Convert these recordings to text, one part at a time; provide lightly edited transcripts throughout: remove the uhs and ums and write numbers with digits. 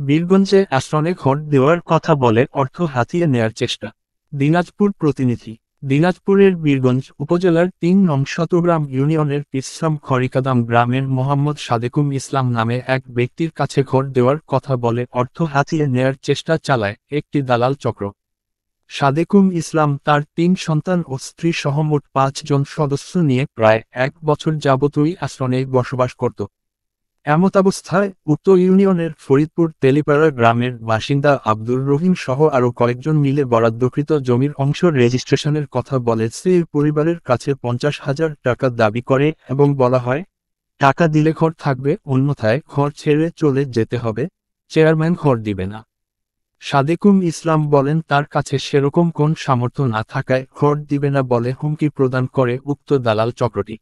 বীরগঞ্জে আশ্রমে ঘর দেওয়ার কথা বলে অর্থ হাতিয়ে নেয়ার চেষ্টা। দিনাজপুর প্রতিনিধি। দিনাজপুরের বীরগঞ্জ উপজেলার ৩ নং শতগ্রাম ইউনিয়নের পিছরাম খড়িকাদাম গ্রামের মোহাম্মদ সাদেকুম ইসলাম নামে এক ব্যক্তির কাছে ঘর দেওয়ার কথা বলে অর্থ হাতিয়ে নেয়ার চেষ্টা চালায় একটি দালাল চক্র। সাদেকুম ইসলাম তার ৩ সন্তান ও স্ত্রী সহ মোট ৫ জন সদস্য নিয়ে প্রায় ১ বছর যাবতই আশ্রমে বসবাস করত। এমতাবস্থায় উক্ত ইউনিয়নের ফরিদপুর তেলিপাড়া গ্রামের বাসিন্দা আব্দুর রহিম সহ আরও কয়েকজন মিলে বরাদ্দকৃত জমির অংশ রেজিস্ট্রেশনের কথা বলে সেই পরিবারের কাছে ৫০,০০০ টাকা দাবি করে এবং বলা হয়, টাকা দিলে ঘর থাকবে, অন্যথায় ঘর ছেড়ে চলে যেতে হবে, চেয়ারম্যান ঘর দিবে না। সাদেকুম ইসলাম বলেন তার কাছে সেরকম কোন সামর্থ্য না থাকায় ঘর দিবে না বলে হুমকি প্রদান করে উক্ত দালাল চক্রটি।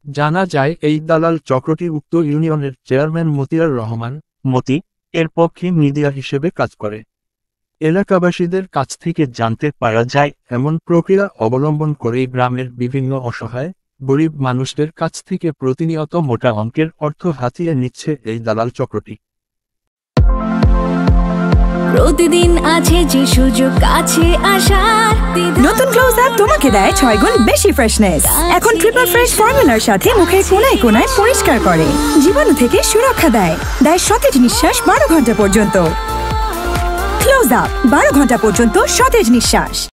জানা যায় এই দালাল চক্রটি উক্ত ইউনিয়নের চেয়ারম্যান মতিয়ার রহমান মতি এর পক্ষে মিডিয়া হিসেবে কাজ করে। এলাকাবাসীদের কাছ থেকে জানতে পারা যায় এমন প্রক্রিয়া অবলম্বন করে গ্রামের বিভিন্ন অসহায় গরিব মানুষদের কাছ থেকে প্রতিনিয়ত মোটা অঙ্কের অর্থ হাতিয়ে নিচ্ছে এই দালাল চক্রটি। প্রতিদিন আছে যে সুযোগ আছে আসার। নতুন ক্লোজ আপ তোমাকে দেয় ৬ গুণ বেশি ফ্রেশনেস। এখন ট্রিপল ফ্রেশ ফর্মুলার সাথে মুখের কোনায় কোনায় পরিষ্কার করে, জীবাণু থেকে সুরক্ষা দেয় সতেজ নিঃশ্বাস ১২ ঘন্টা পর্যন্ত। ক্লোজ আপ ১২ ঘন্টা পর্যন্ত সতেজ নিঃশ্বাস।